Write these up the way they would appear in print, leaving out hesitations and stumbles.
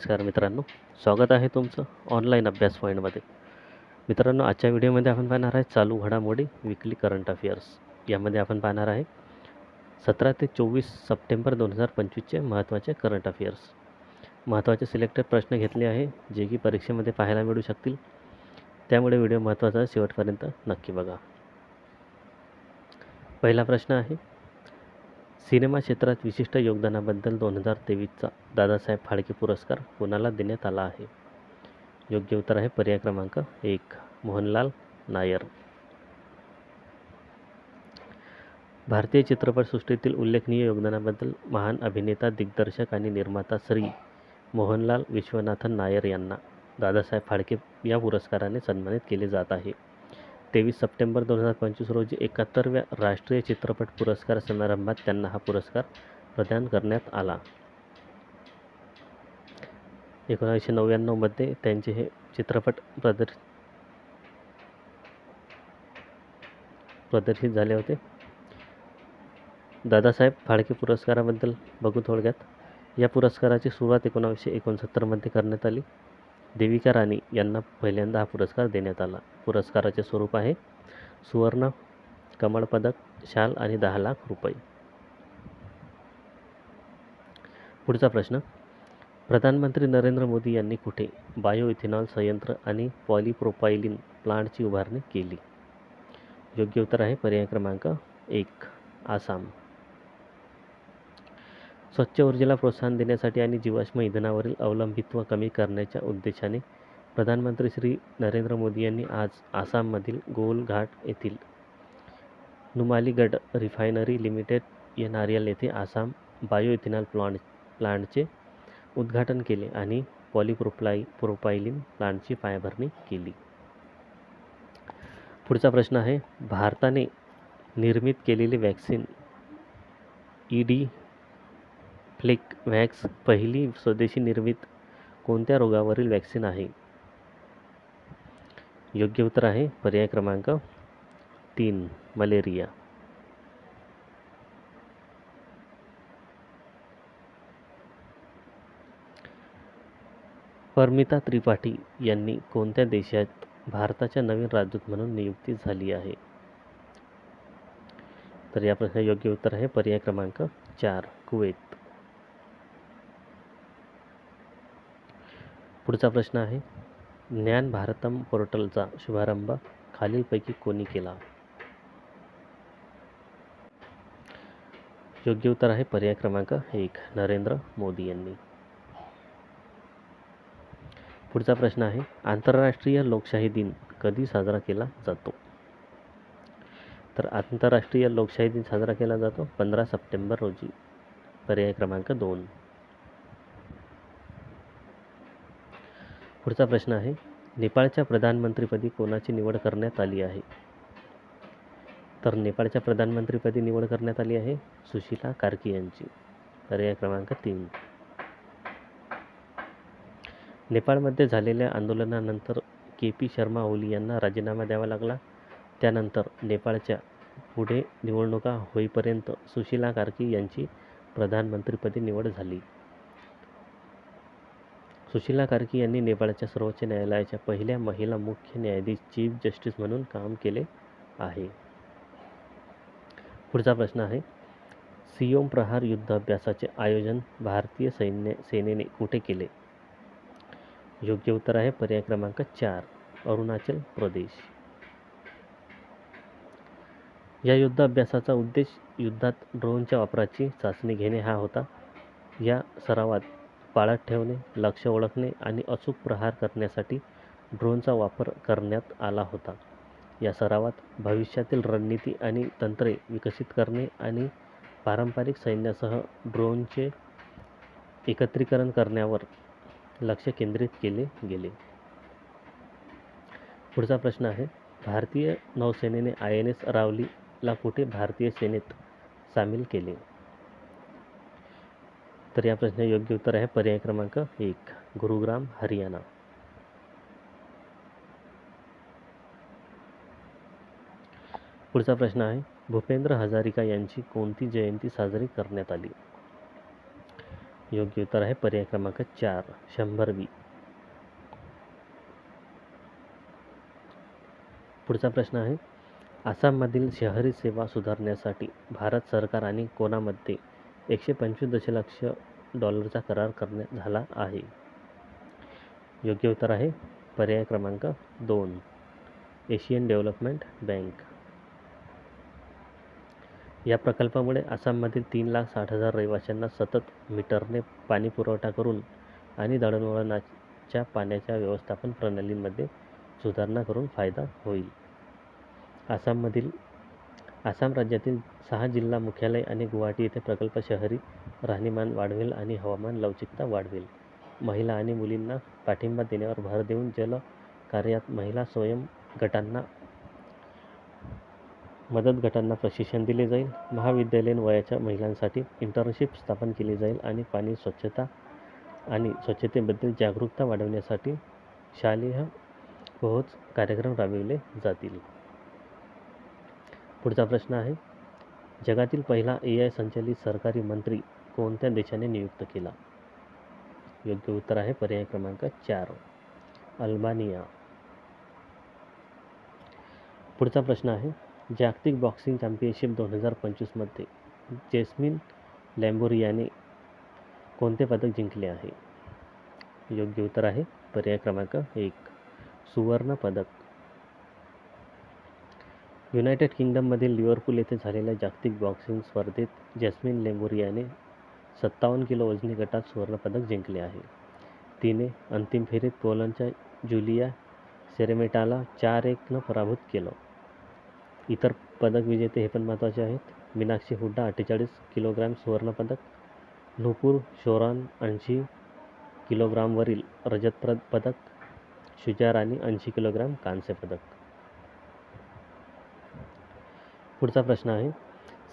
नमस्कार मित्रांनो, स्वागत आहे तुमचं ऑनलाईन अभ्यास पॉईंटमध्ये. मित्रांनो, आजच्या व्हिडिओमध्ये आपण पाहणार आहे चालू घडामोडी विकली करंट अफेअर्स. यामध्ये आपण पाहणार आहे 17 ते 24 सप्टेंबर 2025चे महत्त्वाचे करंट अफेअर्स. महत्त्वाचे सिलेक्टेड प्रश्न घेतले आहे जे की परीक्षेमध्ये पाहायला मिळू शकतील. त्यामुळे व्हिडिओ महत्त्वाचा आहे, शेवटपर्यंत नक्की बघा. पहिला प्रश्न आहे, सिनेमा क्षेत्रात विशिष्ट योगदानाबद्दल 2023चा दादासाहेब फाळके पुरस्कार कोणाला देण्यात आला आहे? योग्य उत्तर आहे पर्याय क्रमांक 1, मोहनलाल नायर. भारतीय चित्रपटसृष्टीतील उल्लेखनीय योगदानाबद्दल महान अभिनेता, दिग्दर्शक आणि निर्माता श्री मोहनलाल विश्वनाथन नायर यांना दादासाहेब फाळके या पुरस्काराने सन्मानित केले जात आहे. 23 सप्टेंबर 2025 रोजी 71व्या राष्ट्रीय चित्रपट पुरस्कार समारंभात त्यांना हा पुरस्कार प्रदान करण्यात आला. 1999मध्ये त्यांचे हे चित्रपट प्रदर्शित झाले होते. दादासाहेब फाळके पुरस्काराबद्दल बघू थोडक्यात. या पुरस्काराची सुरुवात 1969मध्ये करण्यात आली. देविका राणी यांना पहिल्यांदा हा पुरस्कार देण्यात आला. पुरस्काराचे स्वरूप आहे सुवर्ण, कमळ पदक, शाल आणि 10 लाख रुपये. पुढचा प्रश्न, प्रधानमंत्री नरेंद्र मोदी यांनी कुठे बायो इथेनॉल संयंत्र आणि पॉलीप्रोपायलिन प्लांटची उभारणी केली? योग्य उत्तर आहे पर्याय क्रमांक 1, आसाम. स्वच्छ ऊर्जेला प्रोत्साहन देण्यासाठी आणि जीवाश्म इंधनावरील अवलंबित्व कमी करण्याच्या उद्देशाने प्रधानमंत्री श्री नरेंद्र मोदी यांनी आज आसाममधील गोलघाट येथील नुमालीगड रिफायनरी लिमिटेड NRL येथे आसाम बायो इथेनॉल प्लांटचे उद्घाटन केले आणि पॉलीप्रोपायलिन प्लांटची पायाभरणी केली. पुढचा प्रश्न आहे, भारताने निर्मित केलेली वॅक्सिन फ्लिकवॅक्स पहिली स्वदेशी निर्मित कोणत्या रोगावरील वॅक्सिन आहे? योग्य उत्तर आहे पर्याय क्रमांक 3, मलेरिया. परमिता त्रिपाठी यांनी कोणत्या देशात भारताच्या नवीन राजदूत म्हणून नियुक्ती झाली आहे? तर या प्रश्नाचे योग्य उत्तर आहे पर्याय क्रमांक 4, कुवेत. पुढचा प्रश्न आहे, ज्ञान भारतम पोर्टलचा शुभारंभ खालीलपैकी कोणी केला? योग्य उत्तर आहे पर्याय क्रमांक 1, नरेंद्र मोदी यांनी. पुढचा प्रश्न आहे, आंतरराष्ट्रीय लोकशाही दिन कधी साजरा केला जातो? तर आंतरराष्ट्रीय लोकशाही दिन साजरा केला जातो 15 सप्टेंबर रोजी. पर्याय क्रमांक 2. पुढचा प्रश्न आहे, नेपाळच्या प्रधानमंत्रीपदी कोणाची निवड करण्यात आली आहे? तर नेपाळच्या प्रधानमंत्रीपदी निवड करण्यात आली आहे सुशीला कार्की यांची. पर्याय क्रमांक 3. नेपाळमध्ये झालेल्या आंदोलनानंतर KP शर्मा ओली यांना राजीनामा द्यावा लागला. त्यानंतर नेपाळच्या पुढे निवडणुका होईपर्यंत सुशीला कार्की यांची प्रधानमंत्रीपदी निवड झाली. सुशीला कार्की यांनी नेपाळच्या सर्वोच्च न्यायालयाच्या पहिल्या महिला मुख्य न्यायाधीश चीफ जस्टिस म्हणून काम केले आहे. पुढचा प्रश्न आहे, सियोम प्रहार युद्ध अभ्यासाचे आयोजन भारतीय सेनेने कुठे केले? योग्य उत्तर आहे पर्याय क्रमांक 4, अरुणाचल प्रदेश. या युद्ध अभ्यासाचा उद्देश युद्धात ड्रोनच्या वापराची चाचणी घेणे हा होता. या सरावात पाळत ठेवणे, लक्ष्य ओळखणे आणि अचूक प्रहार करण्यासाठी ड्रोनचा वापर करण्यात आला होता. या सरावात भविष्यातील रणनीती आणि तंत्रे विकसित करणे आणि पारंपरिक सैन्यासह ड्रोनचे एकत्रीकरण करण्यावर लक्ष केंद्रित केले गेले. पुढचा प्रश्न आहे, भारतीय नौसेनेने INS अरावलीला कुठे भारतीय सेनेत सामील केले? तर या प्रश्नाचे योग्य उत्तर आहे पर्याय क्रमांक 1, गुरुग्राम, हरियाणा. पुढचा प्रश्न आहे, भूपेंद्र हजारिका यांची कोणती जयंती साजरी करण्यात आली? योग्य उत्तर आहे पर्याय क्रमांक 4 100वी. पुढचा प्रश्न आहे, आसाममधील शहरी सेवा सुधारण्यासाठी भारत सरकार आणि कोणामध्ये 125 दशलक्ष डॉलरचा करार करण्यात झाला आहे? योग्य उत्तर आहे पर्याय क्रमांक 2 एशियन डेव्हलपमेंट बँक. या प्रकल्पामुळे आसाममधील 3,60,000 रहिवाशांना सतत मीटरने पाणी पुरवठा करून आणि दळणवळणाच्या पाण्याच्या व्यवस्थापन प्रणालींमध्ये सुधारणा करून फायदा होईल. आसाम राज्यातील 6 जिल्हा मुख्यालय आणि गुवाहाटी येथे प्रकल्प शहरी राहणीमान वाढवेल आणि हवामान लवचिकता वाढवेल. महिला आणि मुलींना पाठिंबा देण्यावर भर देऊन जल कार्यात महिला स्वयं गटांना मदत गटांना प्रशिक्षण दिले जाईल. महाविद्यालयीन वयाच्या महिलांसाठी इंटर्नशिप स्थापन केली जाईल आणि पाणी स्वच्छता आणि स्वच्छतेबद्दल जागरूकता वाढवण्यासाठी शालेय पोहोच कार्यक्रम राबविले जातील. पुढचा प्रश्न आहे, जगातील पहिला AI संचलित सरकारी मंत्री कोणत्या देशाने नियुक्त केला? योग्य उत्तर आहे पर्याय क्रमांक 4 अल्बानिया. पुढचा प्रश्न आहे, जागतिक बॉक्सिंग चॅम्पियनशिप 2025 मध्ये जैस्मिन लॅम्बोरियाने कोणते पदक जिंकले आहे? योग्य उत्तर आहे पर्याय क्रमांक 1 सुवर्ण पदक. युनायटेड किंगडममधील लिव्हरपूल येथे झालेल्या जागतिक बॉक्सिंग स्पर्धेत जैस्मिन लॅम्बोरियाने 57 किलो वजनी गटात सुवर्णपदक जिंकले आहे. तिने अंतिम फेरीत पोलंडच्या जुलिया सेरेमेटाला 4-1 पराभूत केलं. इतर पदक विजेते हे पण महत्त्वाचे आहेत, मीनाक्षी हुड्डा 48 किलोग्रॅम सुवर्णपदक, नुपूर शोरान 80 किलोग्रामवरील रजत पदक, शुजा राणी 80 किलोग्राम कांस्य पदक. पुढचा प्रश्न आहे,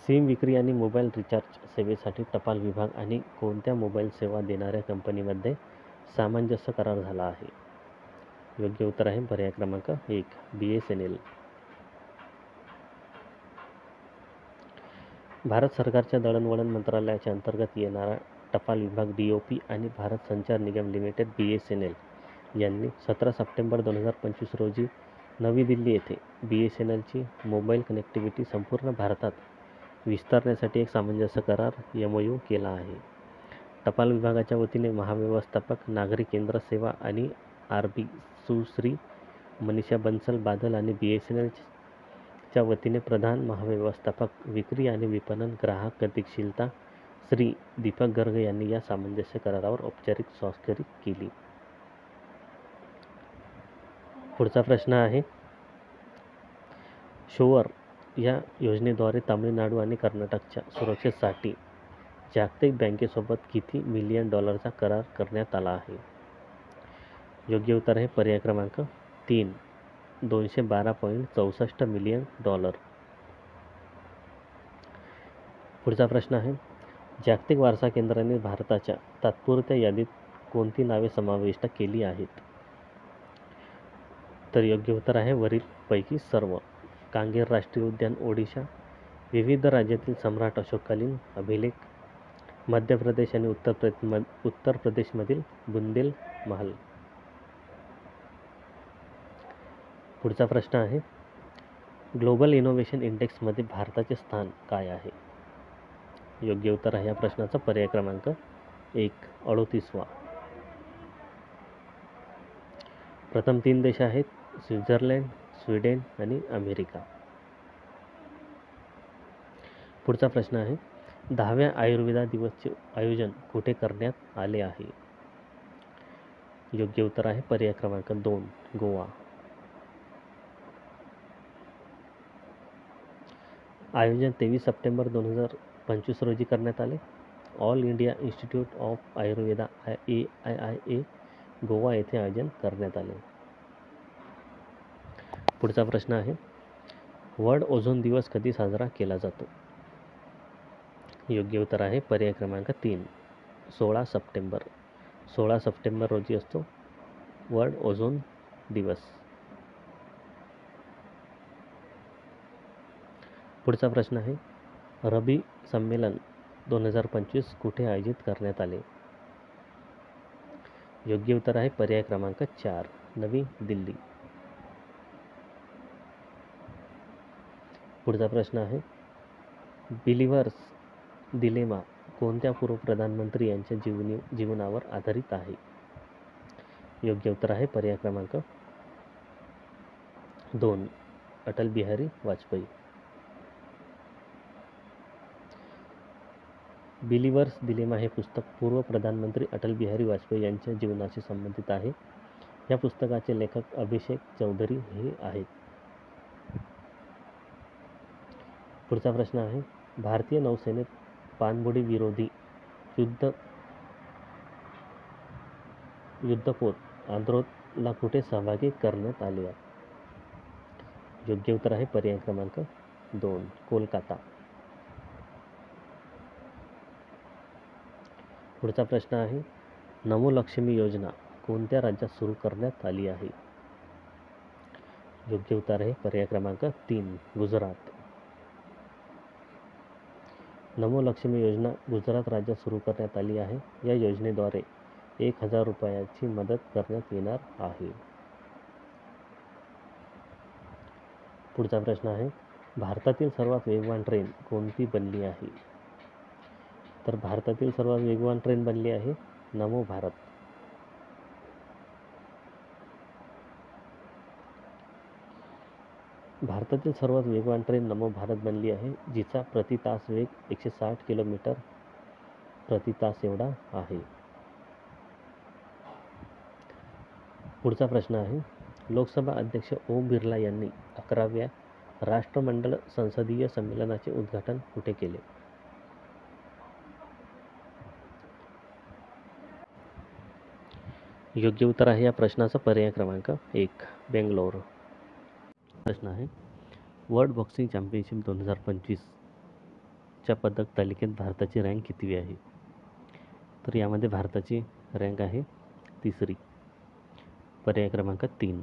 सिम विक्री आणि मोबाईल रिचार्ज सेवेसाठी टपाल विभाग आणि कोणत्या मोबाईल सेवा देणाऱ्या कंपनीमध्ये सामंजस्य करार झाला आहे? योग्य उत्तर आहे पर्याय क्रमांक 1 BSNL. भारत सरकारच्या दळणवळण मंत्रालयाच्या अंतर्गत येणारा टपाल विभाग DOP आणि भारत संचार निगम लिमिटेड BSNL यांनी 17 सप्टेंबर 2025 रोजी नवी दिल्ली येथे BSNLची मोबाईल कनेक्टिव्हिटी संपूर्ण भारतात विस्तारण्यासाठी एक सामंजस्य करार MOU केला आहे. टपाल विभागाच्या वतीने महाव्यवस्थापक नागरी केंद्र सेवा आणि RB सुश्री मनीषा बन्सल बादल आणि BSNLच्या वतीने प्रधान महाव्यवस्थापक विक्री आणि विपणन ग्राहक गतिशीलता श्री दीपक गर्ग यांनी या सामंजस्य करारावर औपचारिक स्वाक्षरी केली. पुढचा प्रश्न आहे, शोअर या योजनेद्वारे तामिळनाडू आणि कर्नाटकच्या सुरक्षेसाठी जागतिक बँकेसोबत किती मिलियन डॉलरचा करार करण्यात आला आहे? योग्य उत्तर आहे पर्याय क्रमांक 3 $212.64 मिलियन. पुढचा प्रश्न आहे, जागतिक वारसा केंद्राने भारताच्या तात्पुरत्या यादीत कोणती नावे समाविष्ट केली आहेत? तर योग्य उत्तर आहे वरील पैकी सर्व. कांगेर राष्ट्रीय उद्यान ओडिशा, विविध राज्यातील सम्राट अशोककालीन अभिलेख, मध्य प्रदेश आणि उत्तर प्रदेशमधील बुंदेलमहल. पुढचा प्रश्न आहे, ग्लोबल इनोव्हेशन इंडेक्समध्ये भारताचे स्थान काय आहे? योग्य उत्तर आहे या प्रश्नाचा पर्याय क्रमांक 1 38वा. प्रथम 3 देश आहेत स्वित्झर्लंड, स्वीडन आणि अमेरिका. पुढचा प्रश्न आहे, 10व्या आयुर्वेदा दिवसचे आयोजन कुठे करण्यात आले आहे? योग्य उत्तर आहे पर्याय क्रमांक 2 गोवा. आयोजन 23 सप्टेंबर 2025 रोजी करण्यात आले. All India institute of Ayurveda AIIA Goa येथे आयोजन करण्यात आले. पुढचा प्रश्न आहे, वर्ल्ड ओझोन दिवस कधी साजरा केला जातो? योग्य उत्तर आहे पर्याय क्रमांक 3 16 सप्टेंबर. 16 सप्टेंबर रोजी असतो वर्ल्ड ओझोन दिवस. पुढचा प्रश्न आहे, रबी संमेलन 2025 कुठे आयोजित करण्यात आले? योग्य उत्तर आहे पर्याय क्रमांक 4, नवी दिल्ली. पुढचा प्रश्न आहे, बिलिव्हर्स दिलेमा कोणत्या पूर्व प्रधानमंत्री यांच्या जीवनावर आधारित आहे? योग्य उत्तर आहे पर्याय क्रमांक 2, अटल बिहारी वाजपेयी. बिलिव्हर्स दिलेमा हे पुस्तक पूर्व प्रधानमंत्री अटल बिहारी वाजपेयी यांच्या जीवनाशी संबंधित आहे. या पुस्तकाचे लेखक अभिषेक चौधरी हे आहेत. पुढचा प्रश्न आहे, भारतीय नौसेनेत पाणबुडी विरोधी युद्धपोत आंद्रोला कुठे सहभागी करण्यात आले आहे? योग्य उत्तर आहे पर्याय क्रमांक 2, कोलकाता. पुढचा प्रश्न आहे, नमो लक्ष्मी योजना कोणत्या राज्यात सुरू करण्यात आली आहे? योग्य उत्तर आहे पर्याय क्रमांक 3, गुजरात. नमो लक्ष्मी योजना गुजरात राज्यात सुरू करण्यात आली आहे. या योजनेद्वारे 1,000 रुपयाची मदत करण्यात येणार आहे. पुढचा प्रश्न आहे, भारतातील सर्वात वेगवान ट्रेन कोणती बनली आहे? तर भारतातील सर्वात वेगवान ट्रेन बनली आहे नमो भारत. भारतातील सर्वात वेगवान ट्रेन नमो भारत बनली आहे, जिचा प्रति तास वेग 160 किलोमीटर प्रति तास एवढा आहे. पुढचा प्रश्न आहे, लोकसभा अध्यक्ष ओम बिर्ला यांनी 11व्या राष्ट्रमंडळ संसदीय संमेलनाचे उद्घाटन कुठे केले? योग्य उत्तर आहे या प्रश्नाचा पर्याय क्रमांक 1, बेंगलोर. प्रश्न आहे, वर्ल्ड बॉक्सिंग चॅम्पियनशिप 2025च्या पदक तालिकेत भारताची रँक कितवी आहे? तर यामध्ये भारताची रँक आहे 3री, पर्याय क्रमांक 3.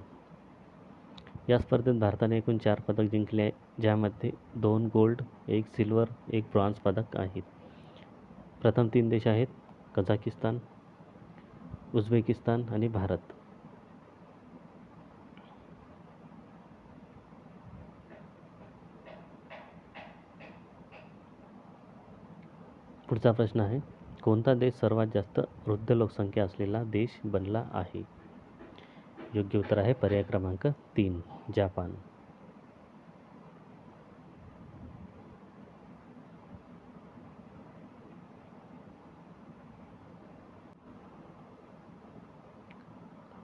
या स्पर्धेत भारताने एकूण 4 पदक जिंकले आहे, ज्यामध्ये 2 गोल्ड, 1 सिल्वर, 1 ब्रॉन्झ पदक आहेत. प्रथम 3 देश आहेत कझाकिस्तान, उझबेकिस्तान आणि भारत. पुढचा प्रश्न आहे, कोणता देश सर्वात जास्त वृद्ध लोकसंख्या असलेला देश बनला आहे? योग्य उत्तर आहे पर्याय क्रमांक 3, जपान.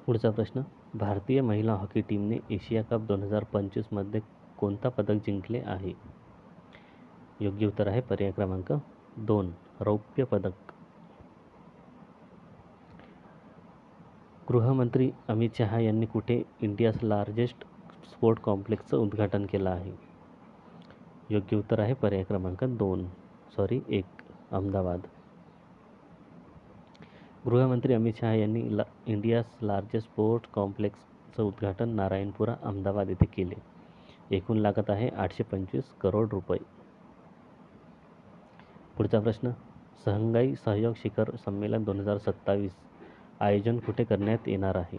पुढचा प्रश्न, भारतीय महिला हॉकी टीमने एशिया कप 2025 मध्ये कोणता पदक जिंकले आहे? योग्य उत्तर आहे पर्याय क्रमांक 2, रौप्य पदक. गृहमंत्री अमित शहा यांनी कुठे इंडियाज लार्जेस्ट स्पोर्ट कॉम्प्लेक्सचं उद्घाटन केलं आहे? योग्य उत्तर आहे पर्याय क्रमांक 1, अहमदाबाद. गृहमंत्री अमित शहा यांनी इंडियाज लार्जेस्ट स्पोर्ट कॉम्प्लेक्सचं उद्घाटन नारायणपुरा, अहमदाबाद येथे केले. एकूण लागत आहे 825 करोड रुपये. पुढचा प्रश्न, शंघाई सहयोग शिखर संमेलन 2027 आयोजन कुठे करण्यात येणार आहे?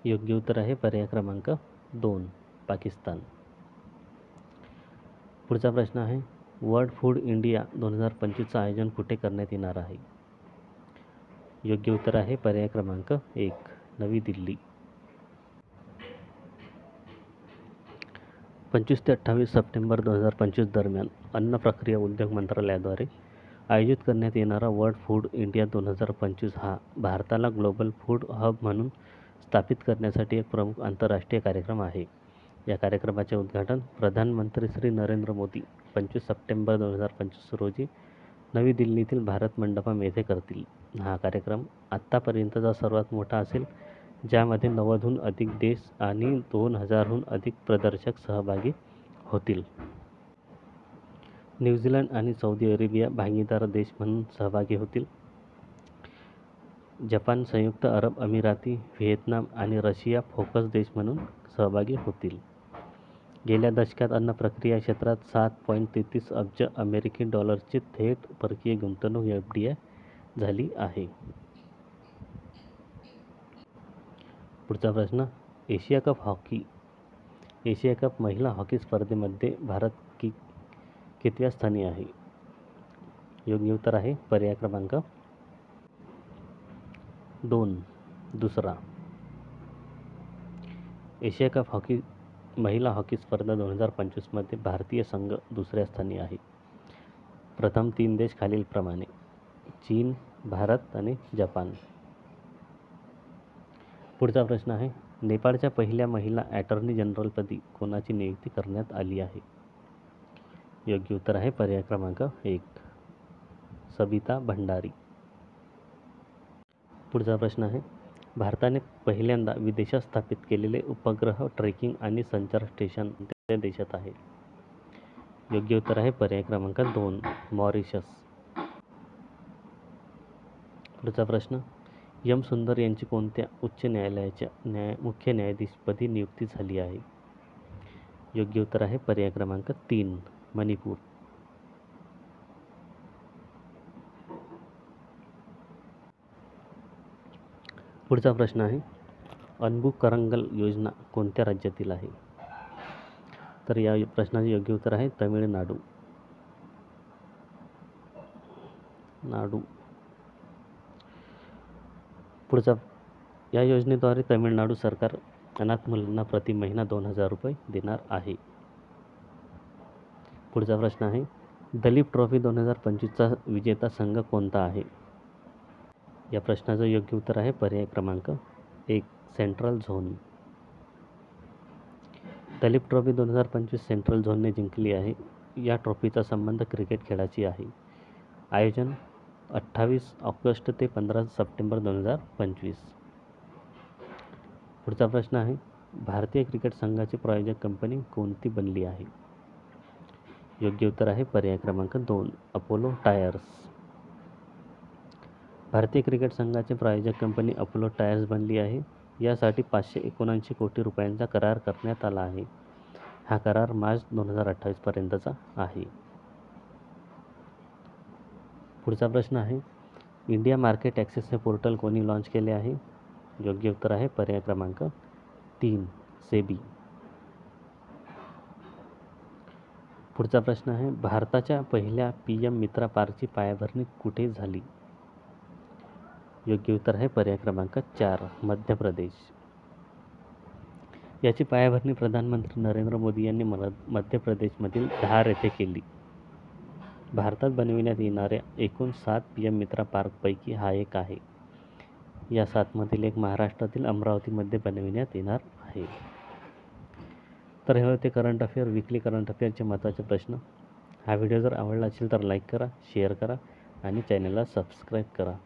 योग्य उत्तर आहे पर्याय क्रमांक 2, पाकिस्तान. पुढचा प्रश्न आहे, वर्ल्ड फूड इंडिया 2025चं आयोजन कुठे करण्यात येणार आहे? योग्य उत्तर आहे पर्याय क्रमांक 1, नवी दिल्ली. 25 ते 28 सप्टेंबर 2025 दरम्यान अन्न प्रक्रिया उद्योग मंत्रालयाद्वारे आयोजित करण्यात येणारा वर्ल्ड फूड इंडिया 2025 हा भारताला ग्लोबल फूड हब म्हणून स्थापित करण्यासाठी एक प्रमुख आंतरराष्ट्रीय कार्यक्रम आहे. या कार्यक्रमाचे उद्घाटन प्रधानमंत्री श्री नरेंद्र मोदी 25 सप्टेंबर 2025 रोजी नवी दिल्लीतील भारत मंडपम येथे करतील. हा कार्यक्रम आत्तापर्यंतचा सर्वात मोठा असेल, ज्यामध्ये 90हून अधिक देश आणि 2000हून अधिक प्रदर्शक सहभागी होतील. न्यूझीलंड आणि सौदी अरेबिया भागीदार देश म्हणून सहभागी होतील. जपान, संयुक्त अरब अमिराती, व्हिएतनाम आणि रशिया फोकस देश म्हणून सहभागी होतील. गेल्या दशकात अन्न प्रक्रिया क्षेत्रात 7.33 अब्ज अमेरिकी डॉलर्सची थेट परकीय गुंतवणूक FDI झाली आहे. पुढचा प्रश्न, एशिया कप महिला हॉकी स्पर्धेमध्ये भारत कितव्या स्थानी आहे? योग्य उत्तर आहे पर्याय क्रमांक 2 दुसरा. एशिया कप महिला हॉकी स्पर्धा 2025 मध्ये भारतीय संघ दुसऱ्या स्थानी आहे. प्रथम 3 देश खालीलप्रमाणे: चीन, भारत आणि जपान. पुढचा प्रश्न आहे, नेपाळच्या पहिल्या महिला ॲटर्नी जनरलपदी कोणाची नियुक्ती करण्यात आली आहे? योग्य उत्तर आहे पर्याय क्रमांक 1 सबिता भंडारी. पुढचा प्रश्न आहे, भारताने पहिल्यांदा विदेशात स्थापित केलेले उपग्रह ट्रेकिंग आणि संचार स्टेशन कोणत्या देशात आहे? योग्य उत्तर आहे पर्याय क्रमांक 2 मॉरिशस. पुढचा प्रश्न, एम सुंदर यांची कोणत्या उच्च न्यायालयाच्या मुख्य न्यायाधीशपदी नियुक्ती झाली आहे? योग्य उत्तर आहे पर्याय क्रमांक 3 मणिपूर. पुढचा प्रश्न आहे, अनबू करंगल योजना कोणत्या राज्यातील आहे? तर या प्रश्नाचे योग्य उत्तर आहे तमिळनाडू. पुढचा, या योजनेद्वारे तमिळनाडू सरकार अनाथ मुलांना प्रति महिना 2,000 रुपये देणार आहे. पुढचा प्रश्न आहे, दलीप ट्रॉफी 2025चा विजेता संघ कोणता आहे? या प्रश्नाचं योग्य उत्तर आहे पर्याय क्रमांक 1 central zone. Duleep trophy 2025 central झोनने जिंकली आहे. या ट्रॉफीचा संबंध क्रिकेट खेळाची आहे. आयोजन 28 ऑगस्ट ते 15 सप्टेंबर 2025. पुढचा प्रश्न आहे, भारतीय क्रिकेट संघाची प्रायोजक कंपनी कोणती बनली आहे? योग्य उत्तर आहे पर्याय क्रमांक 2 अपोलो टायर्स. भारतीय क्रिकेट संघाची प्रायोजक कंपनी अपोलो टायर्स बनली आहे. यासाठी 579 कोटी रुपयांचा करार करण्यात आला आहे. हा करार मार्च 2028 पर्यंतचा आहे. पुढचा प्रश्न आहे, इंडिया मार्केट ॲक्सेस हे पोर्टल कोणी लॉन्च केले आहे? योग्य उत्तर आहे पर्याय क्रमांक 3 सेबी. पुढचा प्रश्न आहे, भारताच्या पहिल्या PM मित्रा पार्कची पायाभरणी कुठे झाली? योग्य उत्तर आहे पर्याय क्रमांक 4 मध्य प्रदेश. याची पायाभरणी प्रधानमंत्री नरेंद्र मोदी यांनी मध्य प्रदेशमधील धार येथे केली. भारतात बनविण्यात येणाऱ्या एकूण 7 PM मित्रा पार्कपैकी हा एक आहे. या 7मधील एक महाराष्ट्रातील अमरावतीमध्ये बनविण्यात येणार आहे. तर हे होते करंट अफेअर, वीकली करंट अफेअरचे महत्त्वाचे प्रश्न. हा व्हिडिओ जर आवडला असेल तर लाईक करा, शेअर करा आणि चॅनलला सबस्क्राईब करा.